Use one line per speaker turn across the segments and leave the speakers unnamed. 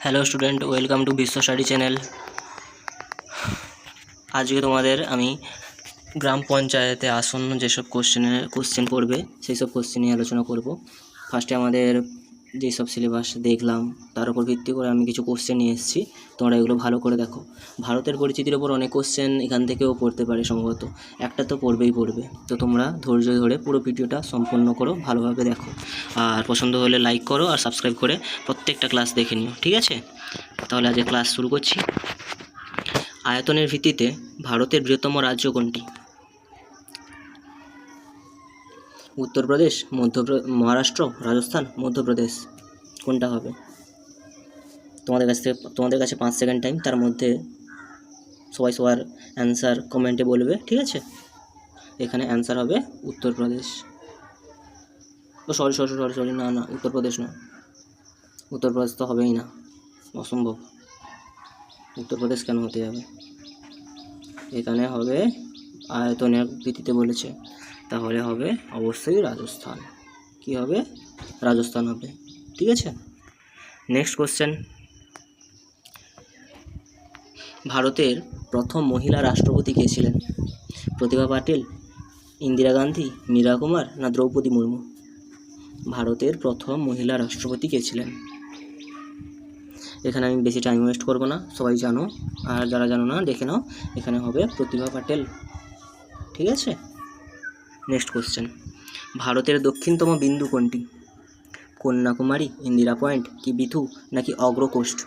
Hello student, welcome to বিশ্ব study channel. আজকে তোমাদের আমি গ্রাম পঞ্চায়েতে আসন্ন যেসব কোশ্চেন পড়বে সেই সব কোশ্চেন নিয়ে আলোচনা করব। ফার্স্টে আমাদের যেসব সিলেবাস দেখলাম তার উপর ভিত্তি করে আমি কিছু কোশ্চেন নিয়ে এসেছি, তোমরা এগুলো ভালো করে দেখো। ভারতের পরিচিতির ওপর অনেক কোশ্চেন এখান থেকেও পড়তে পারে, সম্ভবত একটা তো পড়বে। তো তোমরা ধৈর্য ধরে পুরো ভিডিওটা সম্পূর্ণ করো, ভালোভাবে দেখো, আর পছন্দ হলে লাইক করো আর সাবস্ক্রাইব করে প্রত্যেকটা ক্লাস দেখে নিও, ঠিক আছে? তাহলে আজকে ক্লাস শুরু করছি। আয়তনের ভিত্তিতে ভারতের বৃহত্তম রাজ্য কোনটি? উত্তরপ্রদেশ, মহারাষ্ট্র, রাজস্থান, মধ্যপ্রদেশ, কোনটা হবে? তোমাদের কাছে 5 সেকেন্ড টাইম, তার মধ্যে সবাই সবার অ্যান্সার কমেন্টে বলবে, ঠিক আছে? এখানে অ্যান্সার হবে উত্তরপ্রদেশ। সরি, না, উত্তরপ্রদেশ না, উত্তরপ্রদেশ তো হবেই না, অসম্ভব। উত্তরপ্রদেশ কেন হতে যাবে? এখানে হবে আয়তনের ভিত্তিতে বলেছে, তাহলে হবে অবশ্যই রাজস্থান। কি হবে? রাজস্থান হবে, ঠিক আছে? Next question. ভারতের প্রথম মহিলা রাষ্ট্রপতি কে ছিলেন? প্রতিভা পাটিল, ইন্দিরা গান্ধী, মীরা কুমার, না দ্রৌপদী মুর্মু? ভারতের প্রথম মহিলা রাষ্ট্রপতি কে ছিলেন? এখানে আমি বেশি টাইম ওয়েস্ট করব না, সবাই জানো, আর যারা জানো না দেখে নাও। এখানে হবে প্রতিভা পাটিল, ঠিক আছে? Next question. ভারতের দক্ষিণতম বিন্দু কোনটি? কন্যাকুমারী, ইন্দিরা পয়েন্ট, কি বিথু, নাকি অগ্রকোষ্ঠ?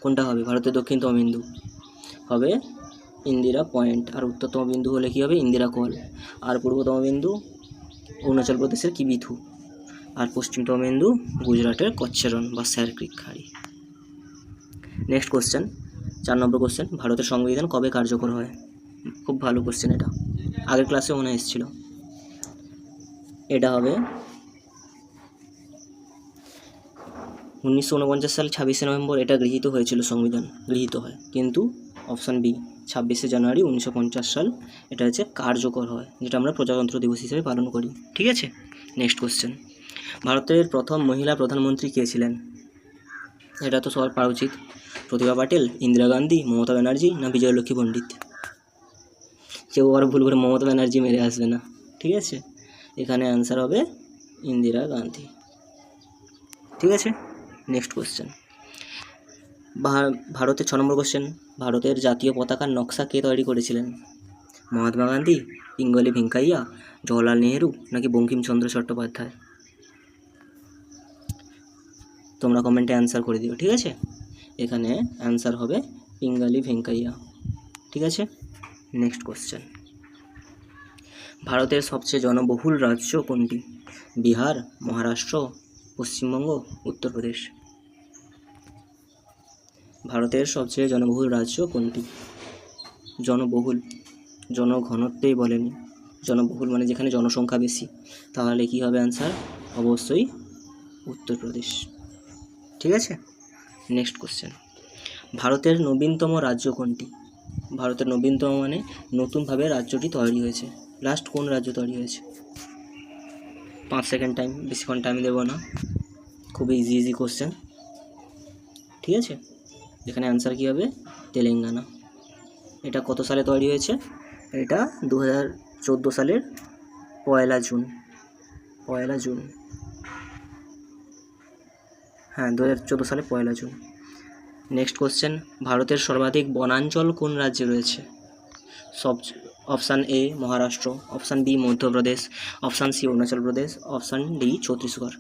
কোনটা হবে? ভারতের দক্ষিণতম বিন্দু হবে ইন্দিরা পয়েন্ট, আর উত্তরতম বিন্দু হলে কি হবে? ইন্দিরা কল। আর পূর্বতম বিন্দু অরুণাচল প্রদেশের কি বিথু, আর পশ্চিমতম বিন্দু গুজরাটের কচ্ছেরন বা স্যার ক্রিক খাড়ি। নেক্সট কোশ্চেন, 4 নম্বর কোশ্চেন। ভারতের সংবিধান কবে কার্যকর হয়? খুব ভালো কোশ্চেন, এটা আগের ক্লাসে মনে এসেছিল। এটা হবে 1949 সাল 26শে নভেম্বর এটা গৃহীত হয়েছিল, সংবিধান গৃহীত হয়, কিন্তু অপশান বি 26শে জানুয়ারি 1950 সাল এটা হচ্ছে কার্যকর হয়, যেটা আমরা প্রজাতন্ত্র দিবস হিসেবে পালন করি, ঠিক আছে? Next question. ভারতের প্রথম মহিলা প্রধানমন্ত্রী কে ছিলেন? এটা তো সবার পারা উচিত। প্রতিভা পাটিল, ইন্দিরা গান্ধী, মমতা ব্যানার্জি, না বিজয়লক্ষ্মী পণ্ডিত? কেউ আর ভুল করে মমতা ব্যানার্জি মেরে আসবে না, ঠিক আছে? এখানে অ্যান্সার হবে ইন্দিরা গান্ধী, ঠিক আছে? Next question. ভারতের 6 নম্বর কোশ্চেন। ভারতের জাতীয় পতাকার নকশা কে তৈরি করেছিলেন? মহাত্মা গান্ধী, পিঙ্গলি ভেঙ্কাইয়া, জওহরলাল নেহেরু, নাকি বঙ্কিমচন্দ্র চট্টোপাধ্যায়? তোমরা কমেন্টে অ্যান্সার করে দিও, ঠিক আছে? এখানে অ্যান্সার হবে পিঙ্গলি ভেঙ্কাইয়া, ঠিক আছে? Next question. ভারতের সবচেয়ে জনবহুল রাজ্য কোনটি? বিহার, মহারাষ্ট্র, পশ্চিমবঙ্গ, উত্তরপ্রদেশ? ভারতের সবচেয়ে জনবহুল রাজ্য কোনটি? জনবহুল, জনঘনত্বেই বলেনি, জনবহুল মানে যেখানে জনসংখ্যা বেশি, তাহলে কি হবে অ্যান্সার? অবশ্যই উত্তরপ্রদেশ, ঠিক আছে? Next question. ভারতের নবীনতম রাজ্য কোনটি? ভারতের নবীনতম মানে নতুনভাবে রাজ্যটি তৈরি হয়েছে, লাস্ট কোন রাজ্য তৈরি হয়েছে? 5 সেকেন্ড টাইম, বেশিক্ষণ টাইম দেবো না, খুবই ইজি কোশ্চেন, ঠিক আছে? এখানে অ্যান্সার কী হবে? তেলেঙ্গানা। এটা কত সালে তৈরি হয়েছে? এটা 2014 সালের 1 জুন। হ্যাঁ, 2014 সালে 1 জুন। Next question. ভারতের সর্বাধিক বনাঞ্চল কোন রাজ্যে রয়েছে? Option A Maharashtra, option B Madhya Pradesh, option C Arunachal Pradesh, option D Chhattisgarh.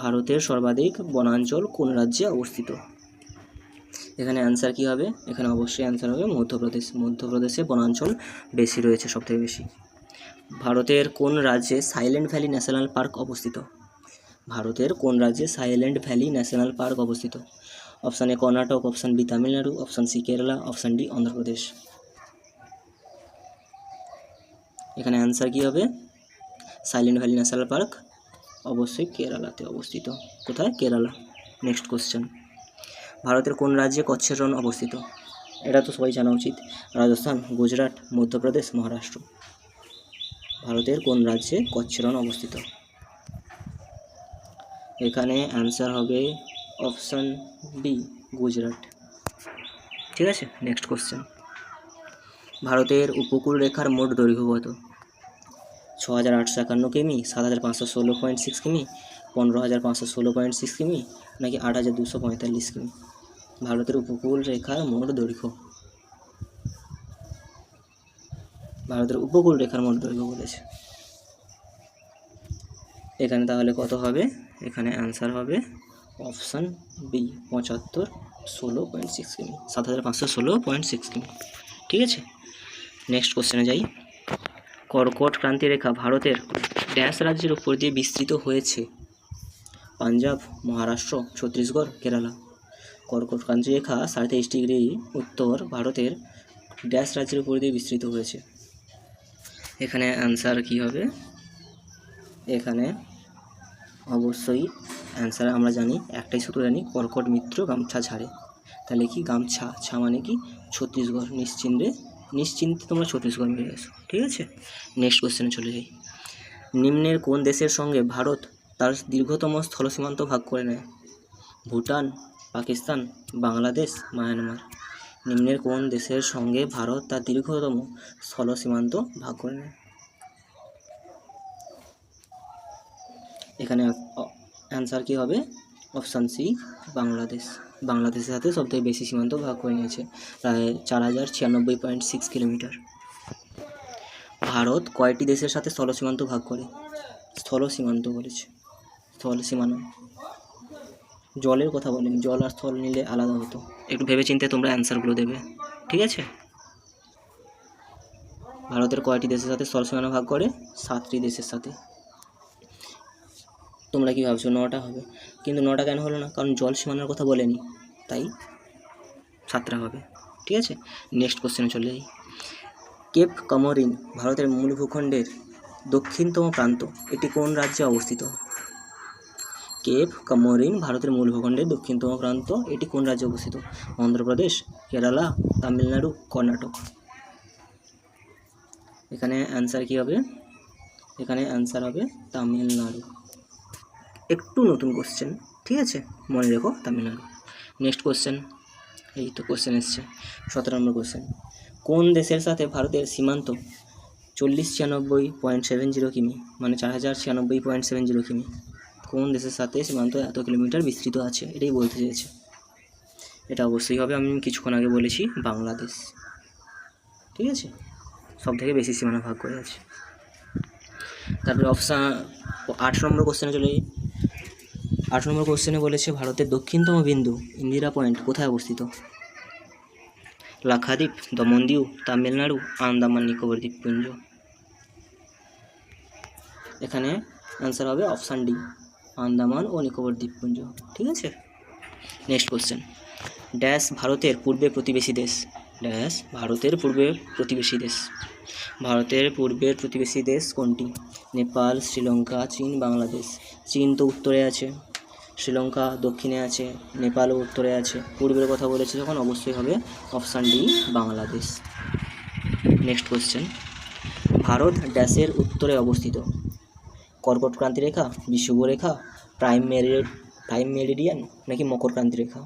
ভারতের সর্বাধিক বনাঞ্চল কোন রাজ্যে অবস্থিত? এখানে অ্যান্সার কী হবে? এখানে অবশ্যই অ্যান্সার হবে মধ্যপ্রদেশ। মধ্যপ্রদেশে বনাঞ্চল বেশি রয়েছে, সবথেকে বেশি। ভারতের কোন রাজ্যে সাইলেন্ট ভ্যালি ন্যাশনাল পার্ক অবস্থিত? ভারতের কোন রাজ্যে সাইলেন্ট ভ্যালি ন্যাশনাল পার্ক অবস্থিত? Option A Karnataka, option B Tamil Nadu, option C Kerala, option D Andhra Pradesh. এখানে অ্যান্সার কী হবে? সাইলেন্ট ভ্যালি ন্যাশনাল পার্ক অবশ্যই কেরালাতে অবস্থিত। কোথায়? কেরালা। Next question. ভারতের কোন রাজ্যে কচ্ছের রণ অবস্থিত? এটা তো সবাই জানা উচিত। রাজস্থান, গুজরাট, মধ্যপ্রদেশ, মহারাষ্ট্র। ভারতের কোন রাজ্যে কচ্ছের রণ অবস্থিত? এখানে অ্যান্সার হবে অপশান বি, গুজরাট। ঠিক আছে, নেক্সট কোশ্চেন। ভারতের উপকূল রেখার মোট দৈর্ঘ্য কত? 6,851 কিমি, 7,516.6 কিমি, 15,516.6 কিমি, নাকি 8,245 কিমি? ভারতের উপকূল রেখার মোট দৈর্ঘ্য, ভারতের উপকূল রেখার মোট দৈর্ঘ্য বলেছে। এখানে তাহলে কত হবে? এখানে অ্যান্সার হবে অপশান বি, 75,16.6 কিমি, 7,516.6 কিমি। ঠিক আছে, নেক্সট কোশ্চেনে যাই। কর্কট ক্রান্তি রেখা ভারতের ড্যাশ রাজ্যের উপর দিয়ে বিস্তৃত হয়েছে? পাঞ্জাব, মহারাষ্ট্র, ছত্তিশগড়, কেরালা। কর্কট ক্রান্তি রেখা 23.5 উত্তর ভারতের ড্যাশ রাজ্যের উপর দিয়ে বিস্তৃত হয়েছে? এখানে অ্যান্সার কি হবে? এখানে অবশ্যই অ্যান্সার আমরা জানি, একটাই সূত্র জানি, কর্কট মিত্র গামছা ঝাড়ে। তাহলে কি গামছা, ছা মানে কি ছত্তিশগড়, নিশ্চিন্তে তোমরা ছত্তিশগড় মিলে গেছো। ঠিক আছে, নেক্সট কোশ্চেনে চলে যাই। নিম্নের কোন দেশের সঙ্গে ভারত তার দীর্ঘতম স্থল সীমান্ত ভাগ করে নেয়? ভুটান, পাকিস্তান, বাংলাদেশ, মায়ানমার। নিম্নের কোন দেশের সঙ্গে ভারত তার দীর্ঘতম স্থল সীমান্ত ভাগ করে নেয়? এখানে অ্যান্সার কি হবে? Option C, Bangladesh. বাংলাদেশের সাথে সবথেকে বেশি সীমান্ত ভাগ করে নিয়েছে, প্রায় 4,096.6 কিলোমিটার। ভারত কয়টি দেশের সাথে স্থল সীমান্ত ভাগ করে? স্থল সীমান্ত বলেছে, স্থল সীমানা, জলের কথা বলেনি, জল আর স্থল নিলে আলাদা হতো। একটু ভেবেচিন্তে তোমরা অ্যান্সারগুলো দেবে। ঠিক আছে, ভারতের কয়টি দেশের সাথে স্থল সীমানা ভাগ করে? 7টি দেশের সাথে। তোমরা কি ভাবছো 9টা হবে, কিন্তু 9টা কেন হলো না? কারণ জল সীমানার কথা বলেনি, তাই 7টা হবে। ঠিক আছে, নেক্সট কোশ্চেনে চলে যাই। কেপ কমোরিন ভারতের মূল ভূখণ্ডের দক্ষিণতম প্রান্ত, এটি কোন রাজ্যে অবস্থিত? কেপ কমোরিন ভারতের মূল ভূখণ্ডের দক্ষিণতম প্রান্ত, এটি কোন রাজ্যে অবস্থিত? অন্ধ্রপ্রদেশ, কেরালা, তামিলনাড়ু, কর্ণাটক। এখানে অ্যান্সার কি হবে? এখানে অ্যান্সার হবে তামিলনাড়ু। একটু নতুন কোশ্চেন, ঠিক আছে, মনে রেখো তামিলনাড়ু। নেক্সট কোশ্চেন, এই তো কোশ্চেন এসছে 17 নম্বর কোশ্চেন। কোন দেশের সাথে ভারতের সীমান্ত 4096.70 কিমি, মানে 4096.70 কিমি? কোন দেশের সাথে সীমান্ত এত কিলোমিটার বিস্তৃত আছে, এটাই বলতে চেয়েছে। এটা অবশ্যই হবে, আমি কিছুক্ষণ আগে বলেছি, বাংলাদেশ। ঠিক আছে, সব থেকে বেশি সীমানা ভাগ করে আছে। তারপরে অপশান 8 নম্বর কোশ্চেনে চলে যাই। 8 নম্বর কোশ্চেনে বলেছে ভারতের দক্ষিণতম বিন্দু ইন্দিরা পয়েন্ট কোথায় অবস্থিত? লাক্ষাদ্বীপ, দমনদ্বীপ, তামিলনাড়ু, আন্দামান নিকোবর দ্বীপপুঞ্জ। এখানে অ্যান্সার হবে অপশান ডি, আন্দামান ও নিকোবর দ্বীপপুঞ্জ। ঠিক আছে, নেক্সট কোশ্চেন। ড্যাশ ভারতের পূর্বে প্রতিবেশী দেশ? ড্যাশ ভারতের পূর্বে প্রতিবেশী দেশ। ভারতের পূর্বের প্রতিবেশী দেশ কোনটি? নেপাল, শ্রীলঙ্কা, চীন, বাংলাদেশ। চীন তো উত্তরে আছে, শ্রীলঙ্কা দক্ষিণে আছে, নেপালও উত্তরে আছে। পূর্বের কথা বলেছে যখন, অবশ্যই হবে option D, Bangladesh. Next question. Bharat ড্যাশের উত্তরে অবস্থিত? কর্কট ক্রান্তি রেখা, বিষুব রেখা, প্রাইম মেরিডিয়ান, নাকি মকর ক্রান্তি রেখা?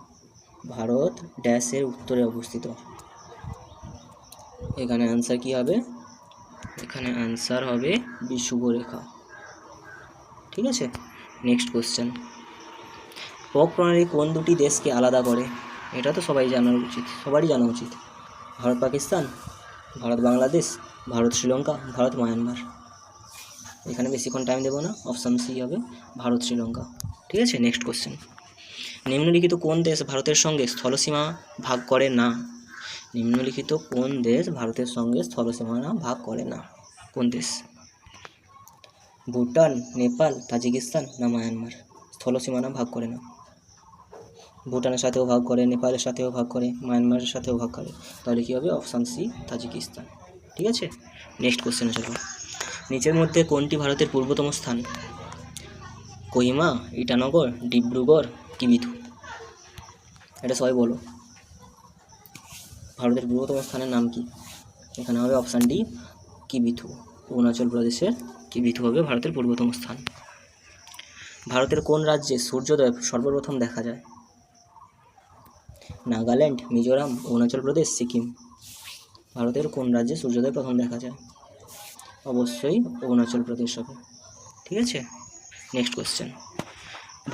ভারত ড্যাশের উত্তরে অবস্থিত। এখানে অ্যান্সার কি হবে? এখানে অ্যান্সার হবে বিষুব রেখা। ঠিক আছে, নেক্সট কোশ্চেন। পক প্রণালী কোন দুটি দেশকে আলাদা করে? এটা তো সবারই জানা উচিত। ভারত পাকিস্তান, ভারত বাংলাদেশ, ভারত শ্রীলঙ্কা, ভারত মায়ানমার। এখানে বেশিক্ষণ টাইম দেবো না, অপশান সি হবে ভারত শ্রীলঙ্কা। ঠিক আছে, নেক্সট কোশ্চেন। নিম্নলিখিত কোন দেশ ভারতের সঙ্গে স্থলসীমা ভাগ করে না? নিম্নলিখিত কোন দেশ ভারতের সঙ্গে স্থলসীমানা ভাগ করে না? কোন দেশ? ভুটান, নেপাল, তাজিকিস্তান, না মায়ানমার? স্থলসীমানা ভাগ করে না। ভুটানের সাথেও ভাগ করে, নেপালের সাথেও ভাগ করে, মায়ানমারের সাথেও ভাগ করে। তাহলে কী হবে? Option C, Tajikistan. ঠিক আছে, নেক্সট কোশ্চেনে চলো। নিচের মধ্যে কোনটি ভারতের পূর্বতম স্থান? কোহিমা, ইটানগর, ডিব্রুগড়, কিবিথু। এটা সবাই বলো, ভারতের পূর্বতম স্থানের নাম কি? এখানে হবে অপশান ডি, কিবিথু। অরুণাচল প্রদেশের কিবিথু হবে ভারতের পূর্বতম স্থান। ভারতের কোন রাজ্যে সূর্যোদয় সর্বপ্রথম দেখা যায়? নাগাল্যান্ড, মিজোরাম, অরুণাচল প্রদেশ, সিকিম। ভারতের কোন রাজ্যে সূর্যোদয় প্রথম দেখা যায়? অবশ্যই অরুণাচল প্রদেশ হবে। ঠিক আছে, নেক্সট কোশ্চেন।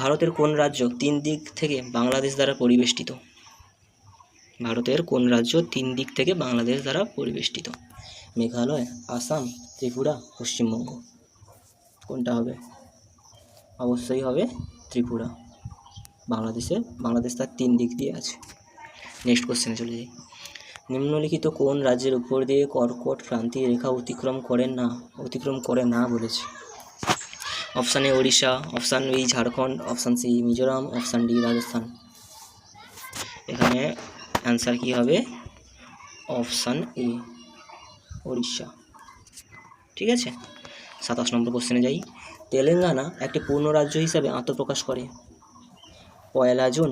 ভারতের কোন রাজ্য 3 দিক থেকে বাংলাদেশ দ্বারা পরিবেষ্টিত? ভারতের কোন রাজ্য 3 দিক থেকে বাংলাদেশ দ্বারা পরিবেষ্টিত? মেঘালয়, আসাম, ত্রিপুরা, পশ্চিমবঙ্গ। কোনটা হবে? অবশ্যই হবে ত্রিপুরা। বাংলাদেশ তার 3 দিক দিয়ে আছে। নেক্সট কোশ্চেনে চলে যাই। নিম্নলিখিত কোন রাজ্যের উপর দিয়ে কর্কট ক্রান্তি রেখা অতিক্রম করে না বলেছে? Option A Odisha, option B Jharkhand, option C Mizoram, option D Rajasthan. এখানে অ্যান্সার কি হবে? Option A Odisha. ঠিক আছে, 27 নম্বর কোশ্চেনে যাই। তেলেঙ্গানা একটি পূর্ণ রাজ্য হিসাবে আত্মপ্রকাশ করে 1 জুন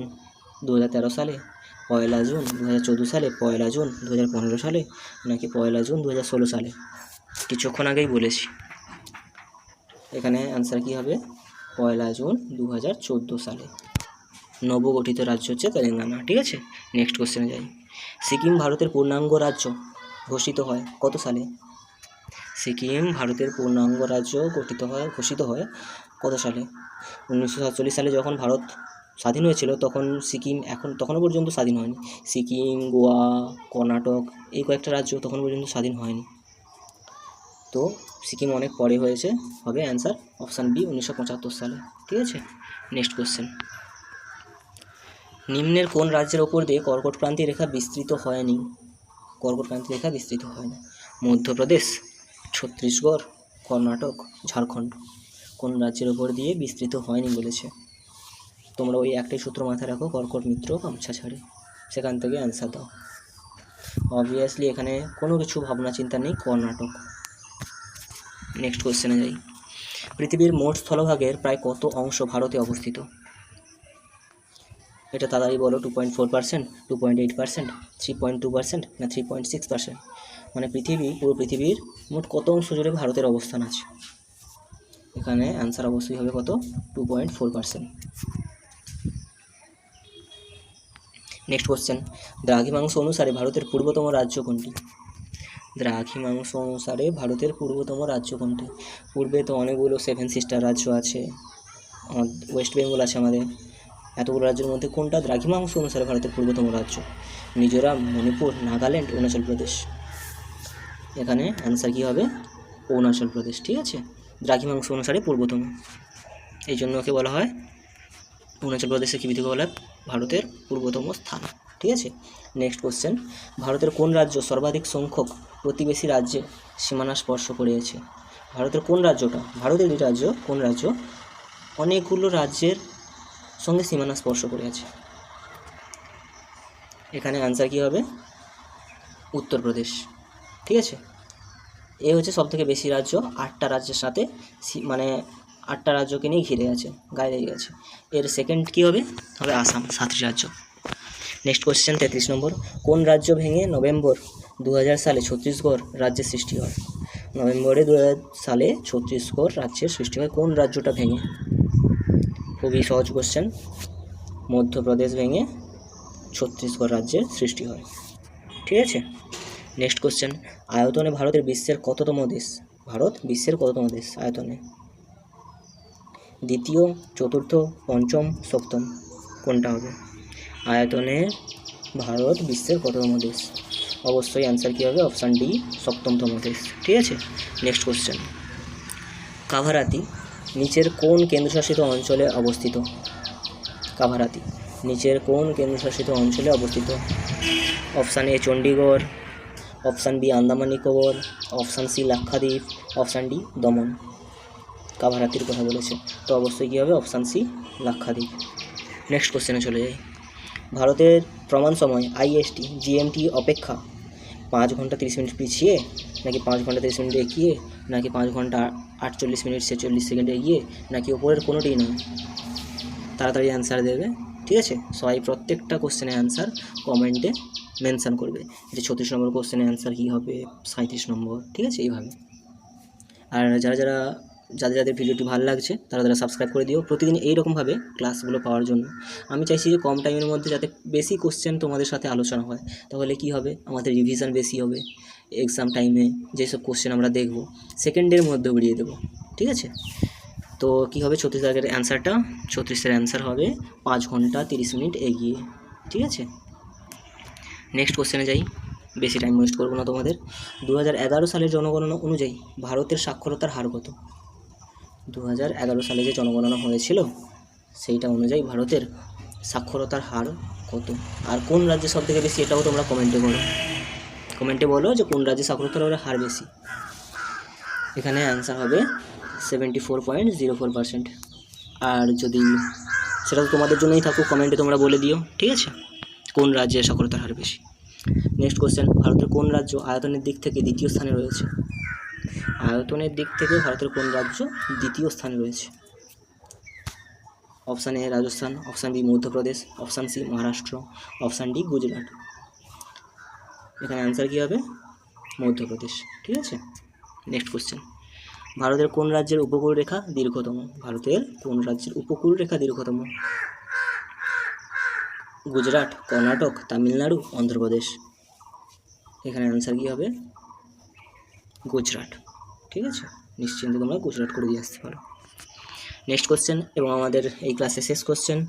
2013 সালে, 1 জুন 2014 সালে, 1 জুন 2015 সালে, নাকি 1 জুন 2016 সালে? কিছুক্ষণ আগেই বলেছি। এখানে অ্যান্সার কি হবে? 1 জুন 2014 সালে নবগঠিত রাজ্য হচ্ছে তেলেঙ্গানা। ঠিক আছে, নেক্সট কোশ্চেনে যাই। সিকিম ভারতের পূর্ণাঙ্গ রাজ্য ঘোষিত হয় কত সালে? সিকিম ভারতের পূর্ণাঙ্গ রাজ্য ঘোষিত হয় কত সালে? 1947 সালে যখন ভারত স্বাধীন হয়েছিল তখন সিকিম তখনও পর্যন্ত স্বাধীন হয়নি। সিকিম, গোয়া, কর্ণাটক এই কয়েকটা রাজ্য তখন পর্যন্ত স্বাধীন হয়নি। তো সিকিম অনেক পরে হয়েছে, হবে অ্যান্সার অপশান বি 1975 সালে। ঠিক আছে, নেক্সট কোশ্চেন। নিম্নের কোন রাজ্যের ওপর দিয়ে কর্কট ক্রান্তি রেখা বিস্তৃত হয়নি? কর্কট ক্রান্তি রেখা বিস্তৃত হয় না। মধ্যপ্রদেশ, ছত্তিশগড়, কর্ণাটক, ঝাড়খণ্ড। কোন রাজ্যের ওপর দিয়ে বিস্তৃত হয়নি বলেছে? তোমরা ওই একটাই সূত্র মাথায় রাখো, কর্কট মিত্র গামছা ছাড়ে, সেখান থেকে অ্যান্সার দাও। অবভিয়াসলি এখানে কোনো কিছু ভাবনা চিন্তা নেই, কর্ণাটক। নেক্সট কোশ্চেনে যাই। পৃথিবীর মোট স্থলভাগের প্রায় কত অংশ ভারতে অবস্থিত? এটা তাড়াতাড়ি বলো। 2.4%, 2.8%, 3.2%, না 3.6%? মানে পুরো পৃথিবীর মোট কত অংশ জুড়ে ভারতের অবস্থান আছে? এখানে অ্যান্সার অবশ্যই হবে কত? 2.4%। Next question. দ্রাঘিমাংশ অনুসারে ভারতের পূর্বতম রাজ্য কোনটি? দ্রাঘিমাংশ অনুসারে ভারতের পূর্বতম রাজ্য কোনটি? পূর্বে তো অনেকগুলো 7 সিস্টার রাজ্য আছে, ওয়েস্ট বেঙ্গল আছে আমাদের। এতগুলো রাজ্যের মধ্যে কোনটা দ্রাঘিমাংশ অনুসারে ভারতের পূর্বতম রাজ্য? মিজোরাম, মণিপুর, নাগাল্যান্ড, অরুণাচল প্রদেশ। এখানে অ্যান্সার কী হবে? অরুণাচল প্রদেশ। ঠিক আছে, দ্রাঘিমাংশ অনুসারে পূর্বতম, এই জন্য ওকে বলা হয় অরুণাচল প্রদেশে কী বিধিকে বলা হয়? ভারতের পূর্বতম স্থান। ঠিক আছে, নেক্সট কোশ্চেন। ভারতের কোন রাজ্য সর্বাধিক সংখ্যক প্রতিবেশী রাজ্যে সীমানা স্পর্শ করেছে? ভারতের কোন রাজ্যটা? ভারতের দুই রাজ্য, কোন রাজ্য অনেকগুলো রাজ্যের সঙ্গে সীমানা স্পর্শ করে আছে? এখানে অ্যান্সার কী হবে? উত্তরপ্রদেশ। ঠিক আছে, এ হচ্ছে সবথেকে বেশি রাজ্য, 8টা রাজ্যের সাথে মানে 8টা রাজ্যকে নিয়ে ঘিরে আছে, গায়ে লেগে গেছে। এর সেকেন্ড কী হবে? হবে আসাম, 7টি রাজ্য। নেক্সট কোশ্চেন 33 নম্বর। কোন রাজ্য ভেঙে নভেম্বর 2000 সালে ছত্তিশগড় রাজ্যের সৃষ্টি হয়? নভেম্বরে 2000 সালে ছত্তিশগড় রাজ্যের সৃষ্টি হয় কোন রাজ্যটা ভেঙে? খুবই সহজ কোশ্চেন, মধ্যপ্রদেশ ভেঙে ছত্তিশগড় রাজ্যের সৃষ্টি হয়। ঠিক আছে, নেক্সট কোশ্চেন। আয়তনে ভারতের বিশ্বের কততম দেশ? ভারত বিশ্বের কততম দেশ আয়তনে? দ্বিতীয়, চতুর্থ, পঞ্চম, সপ্তম? কোনটা হবে? আয়তনে ভারত বিশ্বের কততম দেশ? অবশ্যই অ্যান্সার কী হবে? অপশান ডি, সপ্তমতম দেশ। ঠিক আছে, নেক্সট কোশ্চেন। কাভারাতি নিচের কোন কেন্দ্রশাসিত অঞ্চলে অবস্থিত? কাভারাতি নিচের কোন কেন্দ্রশাসিত অঞ্চলে অবস্থিত? Option A Chandigarh, option B Andaman Nicobar, option C Lakshadweep, option D Daman. কাভারাতির কথা বলেছে, তো অবশ্যই কী হবে? Option C Lakshadweep. নেক্সট কোশ্চেনে চলে যাই। ভারতের প্রমাণ সময় আইএসটি জিএমটি অপেক্ষা 5 ঘন্টা 30 মিনিট পিছিয়ে, নাকি 5 ঘন্টা 30 মিনিট এগিয়ে, নাকি 5 ঘন্টা 48 মিনিট 46 সেকেন্ড এগিয়ে, নাকি ওপরের কোনোটিই নয়? তাড়াতাড়ি অ্যান্সার দেবে। ঠিক আছে, সবাই প্রত্যেকটা কোশ্চেনের অ্যান্সার কমেন্টে মেনশান করবে যে 36 নম্বর কোশ্চেনের অ্যান্সার কী হবে, 37 নম্বর। ঠিক আছে, এইভাবে। আর যারা যাদের যাদের ভিডিওটি ভালো লাগছে তারা সাবস্ক্রাইব করে দিও প্রতিদিন এইরকমভাবে ক্লাসগুলো পাওয়ার জন্য। আমি চাইছি যে কম টাইমের মধ্যে যাতে বেশি কোশ্চেন তোমাদের সাথে আলোচনা হয়, তাহলে কি হবে, আমাদের রিভিশন বেশি হবে, এক্সাম টাইমে যেসব কোশ্চেন আমরা দেখব সেকেন্ডের মধ্যে উড়িয়ে দেবো, ঠিক আছে। তো কী হবে 36 দাগের অ্যান্সারটা, 36-এর অ্যান্সার হবে 5 ঘন্টা 30 মিনিট এগিয়ে, ঠিক আছে। নেক্সট কোশ্চেনে যাই, বেশি টাইম ওয়েস্ট করবো না তোমাদের। 2011 সালের জনগণনা অনুযায়ী ভারতের সাক্ষরতার হার কত? 2011 সালে যে জনগণনা হয়েছিল সেইটা অনুযায়ী ভারতের সাক্ষরতার হার কত, আর কোন রাজ্যে সব থেকে বেশি, এটাও তোমরা কমেন্টে বলো যে কোন রাজ্যে সাক্ষরতার হার বেশি। এখানে অ্যান্সার হবে 74.04%। আর যদি সেটা তো তোমাদের জন্যই থাকুক, কমেন্টে তোমরা বলে দিও, ঠিক আছে, কোন রাজ্যে সাক্ষরতার হার বেশি। নেক্সট কোশ্চেন, ভারতের কোন রাজ্য আয়তনের দিক থেকে দ্বিতীয় স্থানে রয়েছে? আয়তনের দিক থেকে ভারতের কোন রাজ্য দ্বিতীয় স্থানে রয়েছে? Option A Rajasthan, option B Madhya Pradesh, option C Maharashtra, option D Gujarat. এখানে অ্যান্সার কী হবে? মধ্যপ্রদেশ, ঠিক আছে। নেক্সট কোশ্চেন, ভারতের কোন রাজ্যের উপকূল রেখা দীর্ঘতম? ভারতের কোন রাজ্যের উপকূল রেখা দীর্ঘতম? গুজরাট, কর্ণাটক, তামিলনাড়ু, অন্ধ্রপ্রদেশ। এখানে অ্যান্সার কী হবে? গুজরাট, ঠিক আছে। নিশ্চিন্তে তোমরা গুজরাট করে দিয়ে আসতে পারো। নেক্সট কোশ্চেন এবং আমাদের এই ক্লাসে শেষ কোশ্চেন,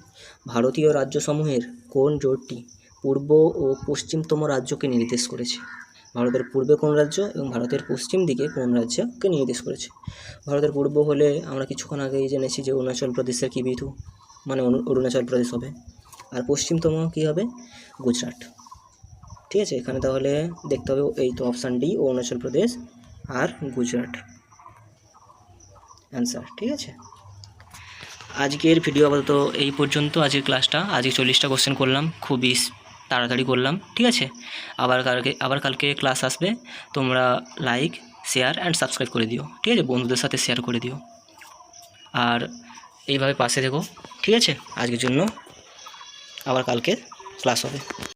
ভারতীয় রাজ্যসমূহের কোন জোটটি পূর্ব ও পশ্চিমতম রাজ্যকে নির্দেশ করেছে? ভারতের পূর্বে কোন রাজ্য এবং ভারতের পশ্চিম দিকে কোন রাজ্যকে নির্দেশ করেছে? ভারতের পূর্ব হলে আমরা কিছুক্ষণ আগেই জেনেছি যে অরুণাচল প্রদেশের কি বিধু, মানে অরুণাচল প্রদেশ হবে, আর পশ্চিমতম কী হবে? গুজরাট, ঠিক আছে। এখানে তাহলে দেখতে হবে এই তো অপশান ডি অরুণাচল প্রদেশ আর গুজরাট অ্যান্সার, ঠিক আছে। আজকের ভিডিও আপাতত এই পর্যন্ত। আজকের ক্লাসটা আজকে 40টা কোশ্চেন করলাম, খুবই তাড়াতাড়ি করলাম, ঠিক আছে। আবার কালকে ক্লাস আসবে, তোমরা লাইক, শেয়ার অ্যান্ড সাবস্ক্রাইব করে দিও, ঠিক আছে, বন্ধুদের সাথে শেয়ার করে দিও, আর এইভাবে পাশে থেকো, ঠিক আছে। আজকের জন্য আবার কালকে ক্লাস হবে।